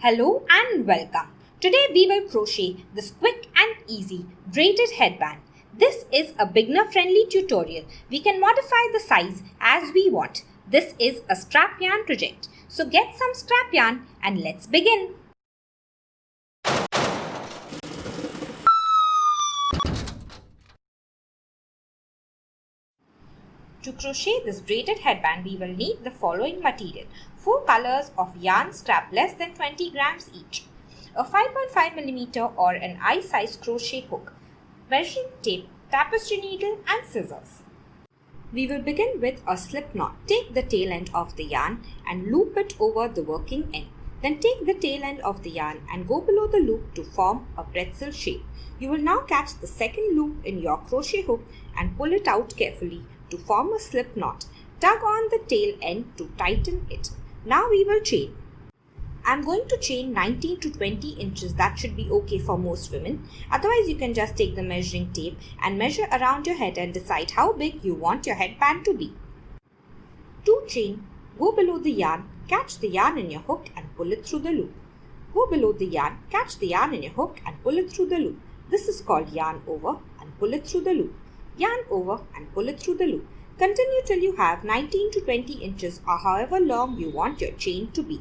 Hello and welcome. Today we will crochet this quick and easy braided headband. This is a beginner friendly tutorial. We can modify the size as we want. This is a scrap yarn project. So get some scrap yarn and let's begin. To crochet this braided headband, we will need the following material. 4 colors of yarn scrap less than 20 grams each, a 5.5mm or an eye-size crochet hook, measuring tape, tapestry needle and scissors. We will begin with a slip knot. Take the tail end of the yarn and loop it over the working end. Then take the tail end of the yarn and go below the loop to form a pretzel shape. You will now catch the second loop in your crochet hook and pull it out carefully to form a slip knot. Tug on the tail end to tighten it. Now we will chain. I am going to chain 19 to 20 inches. That should be okay for most women. Otherwise, you can just take the measuring tape and measure around your head and decide how big you want your headband to be. To chain, go below the yarn, catch the yarn in your hook and pull it through the loop. Go below the yarn, catch the yarn in your hook and pull it through the loop. This is called yarn over and pull it through the loop. Yarn over and pull it through the loop. Continue till you have 19 to 20 inches or however long you want your chain to be.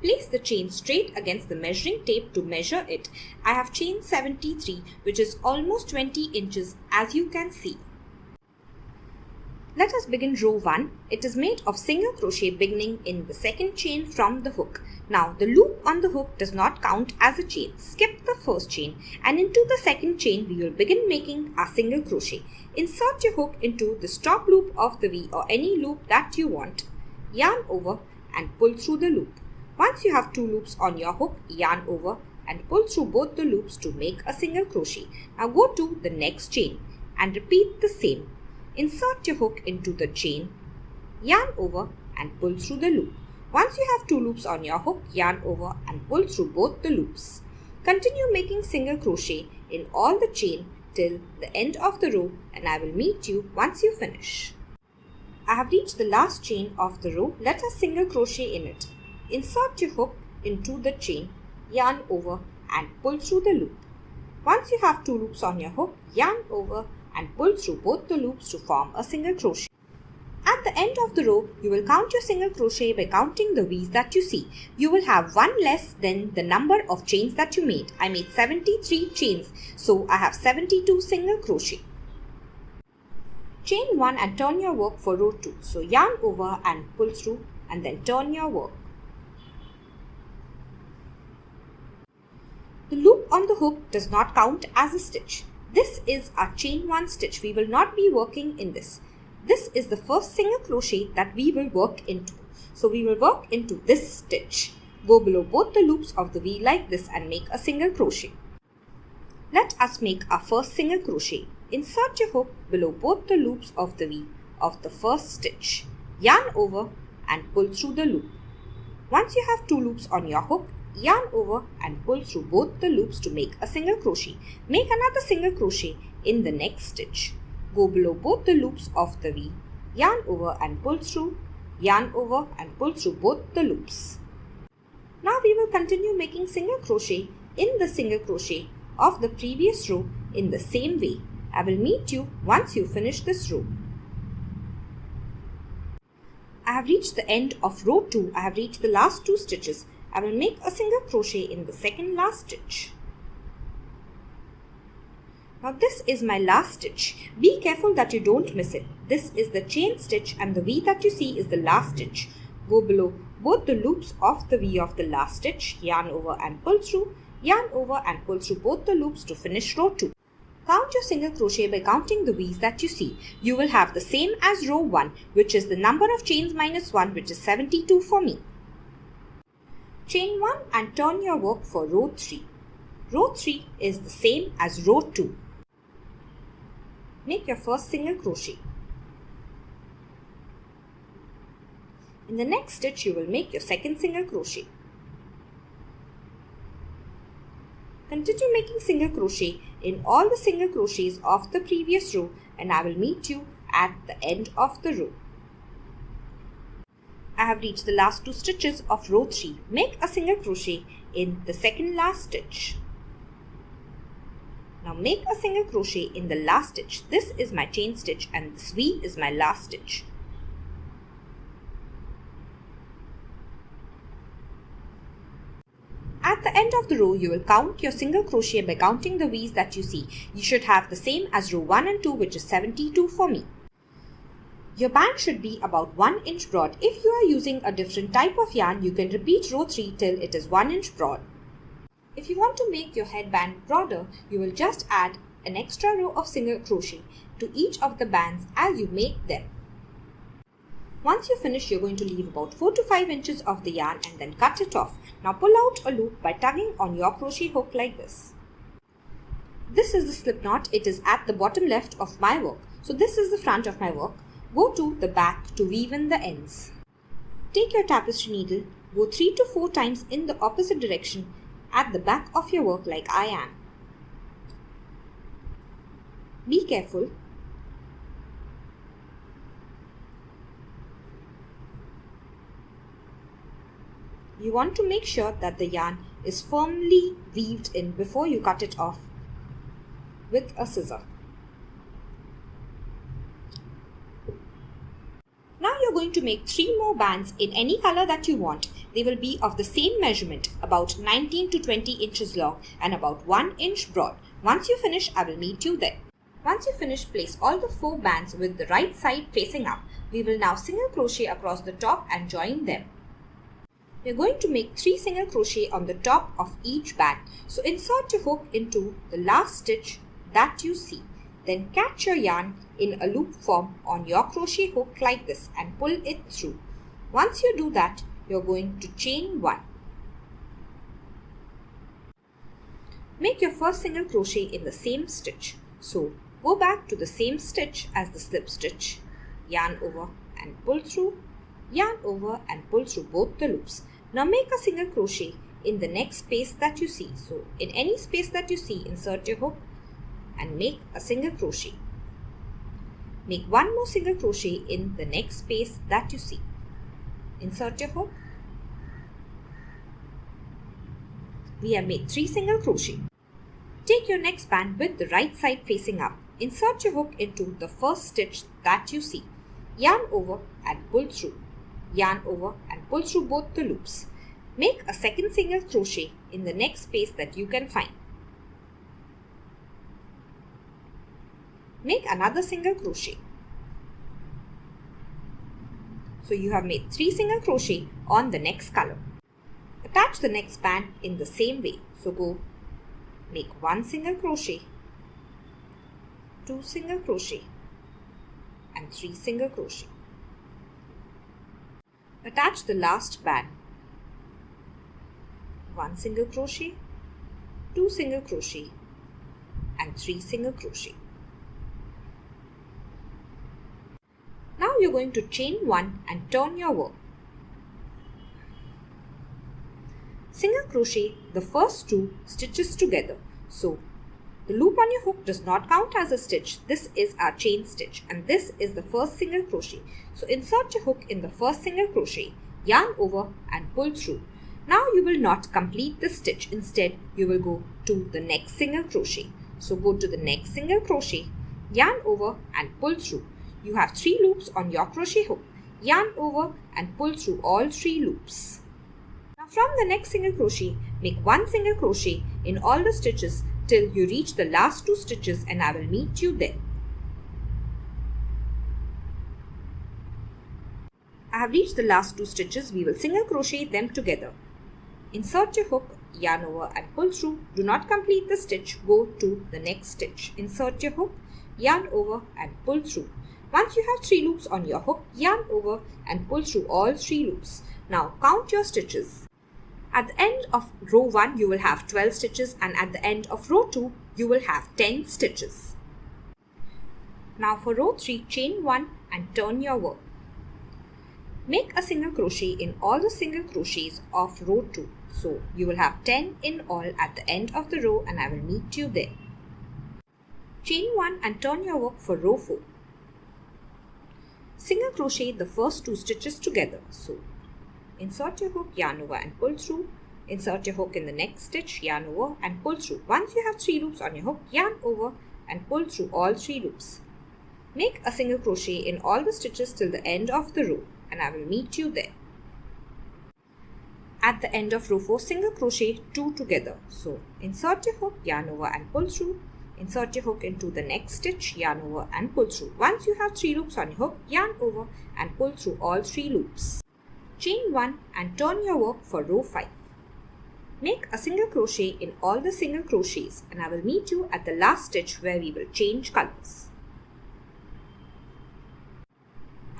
Place the chain straight against the measuring tape to measure it. I have chain 73, which is almost 20 inches as you can see. Let us begin row 1. It is made of single crochet beginning in the second chain from the hook. Now the loop on the hook does not count as a chain. Skip the first chain and into the second chain we will begin making a single crochet. Insert your hook into the stop loop of the V or any loop that you want. Yarn over and pull through the loop. Once you have 2 loops on your hook, yarn over and pull through both the loops to make a single crochet. Now go to the next chain and repeat the same. Insert your hook into the chain, yarn over and pull through the loop. Once you have 2 loops on your hook, yarn over and pull through both the loops. Continue making single crochet in all the chain till the end of the row and I will meet you once you finish. I have reached the last chain of the row. Let us single crochet in it. Insert your hook into the chain, yarn over and pull through the loop. Once you have 2 loops on your hook, yarn over and pull through both the loops to form a single crochet. At the end of the row, you will count your single crochet by counting the V's that you see. You will have 1 less than the number of chains that you made. I made 73 chains, so I have 72 single crochet. Chain 1 and turn your work for row 2. So yarn over and pull through and then turn your work. The loop on the hook does not count as a stitch. This is a chain 1 stitch. We will not be working in this. This is the first single crochet that we will work into. So we will work into this stitch. Go below both the loops of the V like this and make a single crochet. Let us make our first single crochet. Insert your hook below both the loops of the V of the first stitch. Yarn over and pull through the loop. Once you have 2 loops on your hook, yarn over and pull through both the loops to make a single crochet. Make another single crochet in the next stitch. Go below both the loops of the V, yarn over and pull through, yarn over and pull through both the loops. Now we will continue making single crochet in the single crochet of the previous row in the same way. I will meet you once you finish this row. I have reached the end of row 2. I have reached the last 2 stitches. I will make a single crochet in the second last stitch. Now this is my last stitch. Be careful that you don't miss it. This is the chain stitch and the V that you see is the last stitch. Go below both the loops of the V of the last stitch, yarn over and pull through, yarn over and pull through both the loops to finish row 2. Count your single crochet by counting the V's that you see. You will have the same as row 1, which is the number of chains minus 1, which is 72 for me. Chain 1 and turn your work for row 3. Row 3 is the same as row 2. Make your first single crochet. In the next stitch, you will make your second single crochet. Continue making single crochet in all the single crochets of the previous row and I will meet you at the end of the row. I have reached the last 2 stitches of row 3. Make a single crochet in the second last stitch. Now make a single crochet in the last stitch. This is my chain stitch and this V is my last stitch. At the end of the row, you will count your single crochet by counting the V's that you see. You should have the same as row 1 and 2, which is 72 for me. Your band should be about 1 inch broad. If you are using a different type of yarn, you can repeat row 3 till it is 1 inch broad. If you want to make your headband broader, you will just add an extra row of single crochet to each of the bands as you make them. Once you finish, you're going to leave about 4 to 5 inches of the yarn and then cut it off. Now pull out a loop by tugging on your crochet hook like this. This is the slip knot. It is at the bottom left of my work. So this is the front of my work. Go to the back to weave in the ends. Take your tapestry needle, go 3 to 4 times in the opposite direction at the back of your work like I am. Be careful. You want to make sure that the yarn is firmly weaved in before you cut it off with a scissor. Now you're going to make 3 more bands in any color that you want. They will be of the same measurement, about 19 to 20 inches long and about 1 inch broad. Once you finish, I will meet you there. Once you finish, place all the 4 bands with the right side facing up. We will now single crochet across the top and join them. We're going to make 3 single crochet on the top of each band. So insert your hook into the last stitch that you see. Then catch your yarn in a loop form on your crochet hook like this and pull it through. Once you do that, you're going to chain 1. Make your first single crochet in the same stitch. So go back to the same stitch as the slip stitch. Yarn over and pull through. Yarn over and pull through both the loops. Now make a single crochet in the next space that you see. So in any space that you see, insert your hook and make a single crochet. Make 1 more single crochet in the next space that you see. Insert your hook. We have made 3 single crochet. Take your next band with the right side facing up. Insert your hook into the first stitch that you see. Yarn over and pull through. Yarn over and pull through both the loops. Make a second single crochet in the next space that you can find. Make another single crochet. So you have made 3 single crochet on the next color. Attach the next band in the same way. So go make 1 single crochet, 2 single crochet and 3 single crochet. Attach the last band. 1 single crochet, 2 single crochet and 3 single crochet. Now you're going to chain 1 and turn your work. Single crochet the first 2 stitches together. So the loop on your hook does not count as a stitch. This is our chain stitch and this is the first single crochet. So insert your hook in the first single crochet, yarn over and pull through. Now you will not complete the stitch. Instead, you will go to the next single crochet. So go to the next single crochet, yarn over and pull through. You have 3 loops on your crochet hook. Yarn over and pull through all 3 loops. Now from the next single crochet, make 1 single crochet in all the stitches till you reach the last 2 stitches and I will meet you there. I have reached the last 2 stitches. We will single crochet them together. Insert your hook, yarn over and pull through. Do not complete the stitch. Go to the next stitch. Insert your hook, yarn over and pull through. Once you have 3 loops on your hook, yarn over and pull through all 3 loops. Now count your stitches. At the end of row 1, you will have 12 stitches and at the end of row 2, you will have 10 stitches. Now for row 3, chain 1 and turn your work. Make a single crochet in all the single crochets of row 2. So you will have 10 in all at the end of the row and I will meet you there. Chain 1 and turn your work for row 4. single crochet the first 2 stitches together. So insert your hook, yarn over and pull through. Insert your hook in the next stitch, yarn over and pull through. Once you have 3 loops on your hook, yarn over and pull through all 3 loops. Make a single crochet in all the stitches till the end of the row, and I will meet you there. At the end of row 4, single crochet 2 together. So insert your hook, yarn over and pull through. Insert your hook into the next stitch, yarn over and pull through. Once you have 3 loops on your hook, yarn over and pull through all 3 loops. Chain 1 and turn your work for row 5. Make a single crochet in all the single crochets, and I will meet you at the last stitch where we will change colors.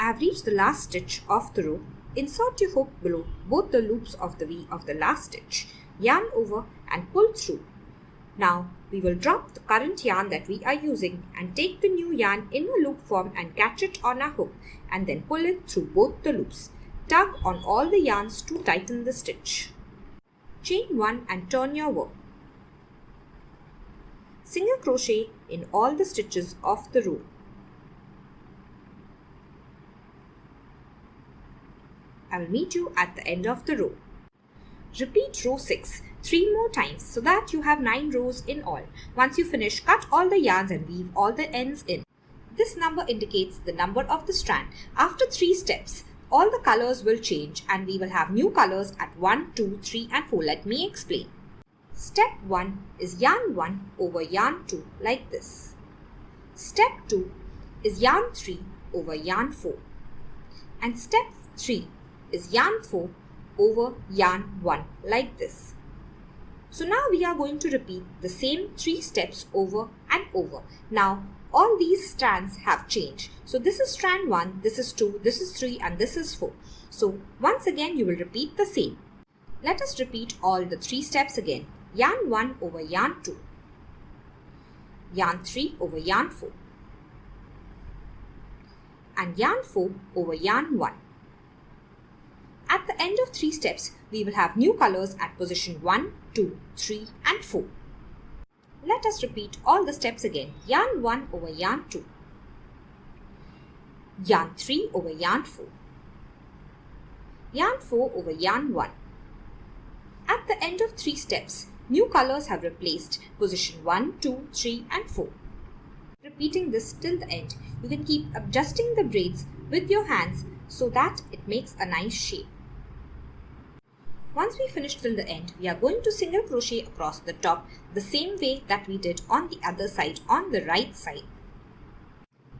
I have reached the last stitch of the row. Insert your hook below both the loops of the V of the last stitch, yarn over and pull through. Now we will drop the current yarn that we are using and take the new yarn in a loop form and catch it on our hook, and then pull it through both the loops. Tug on all the yarns to tighten the stitch. Chain 1 and turn your work. Single crochet in all the stitches of the row. I will meet you at the end of the row. Repeat row 6 3 more times so that you have 9 rows in all. Once you finish, cut all the yarns and weave all the ends in. This number indicates the number of the strand. After 3 steps, all the colors will change and we will have new colors at 1, 2, 3 and 4. Let me explain. Step 1 is yarn 1 over yarn 2 like this. Step 2 is yarn 3 over yarn 4. And step 3 is yarn 4 over yarn 1 like this. So now we are going to repeat the same 3 steps over and over. Now all these strands have changed. So this is strand 1, this is 2, this is 3 and this is 4. So once again you will repeat the same. Let us repeat all the 3 steps again. Yarn 1 over yarn 2. Yarn 3 over yarn 4. And yarn 4 over yarn 1. At the end of 3 steps, we will have new colors at position 1, 2, 3 and 4. Let us repeat all the steps again. Yarn 1 over yarn 2. Yarn 3 over yarn 4. Yarn 4 over yarn 1. At the end of 3 steps, new colors have replaced position 1, 2, 3 and 4. Repeating this till the end, you can keep adjusting the braids with your hands so that it makes a nice shape. Once we finish till the end, we are going to single crochet across the top the same way that we did on the other side on the right side.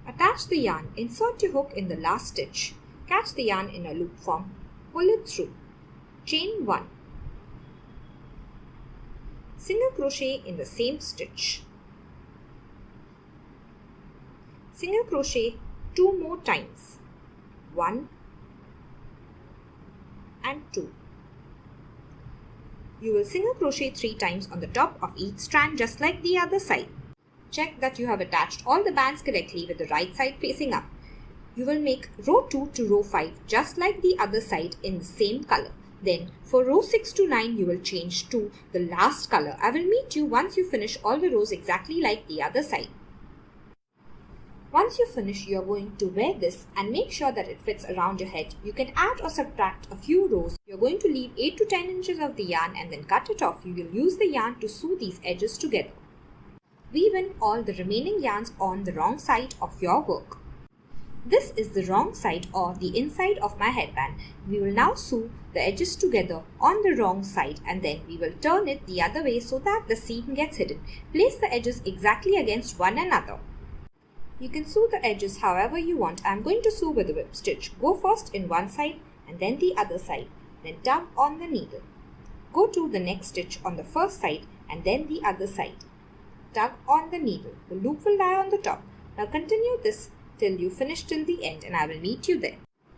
Attach the yarn, insert your hook in the last stitch, catch the yarn in a loop form, pull it through, chain 1, single crochet in the same stitch, single crochet 2 more times, 1 and 2. You will single crochet 3 times on the top of each strand just like the other side. Check that you have attached all the bands correctly with the right side facing up. You will make row 2 to row 5 just like the other side in the same color. Then for row 6 to 9 you will change to the last color. I will meet you once you finish all the rows exactly like the other side. Once you finish, you are going to wear this and make sure that it fits around your head. You can add or subtract a few rows. You are going to leave 8 to 10 inches of the yarn and then cut it off. You will use the yarn to sew these edges together. Weave in all the remaining yarns on the wrong side of your work. This is the wrong side or the inside of my headband. We will now sew the edges together on the wrong side and then we will turn it the other way so that the seam gets hidden. Place the edges exactly against one another. You can sew the edges however you want. I am going to sew with a whip stitch. Go first in one side and then the other side. Then tug on the needle. Go to the next stitch on the first side and then the other side. Tug on the needle. The loop will lie on the top. Now continue this till you finish till the end and I will meet you there.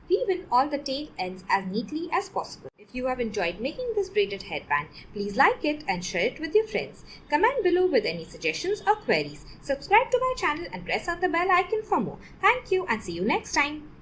Weave in all the tail ends as neatly as possible. If you have enjoyed making this braided headband, please like it and share it with your friends. Comment below with any suggestions or queries. Subscribe to my channel and press on the bell icon for more. Thank you and see you next time.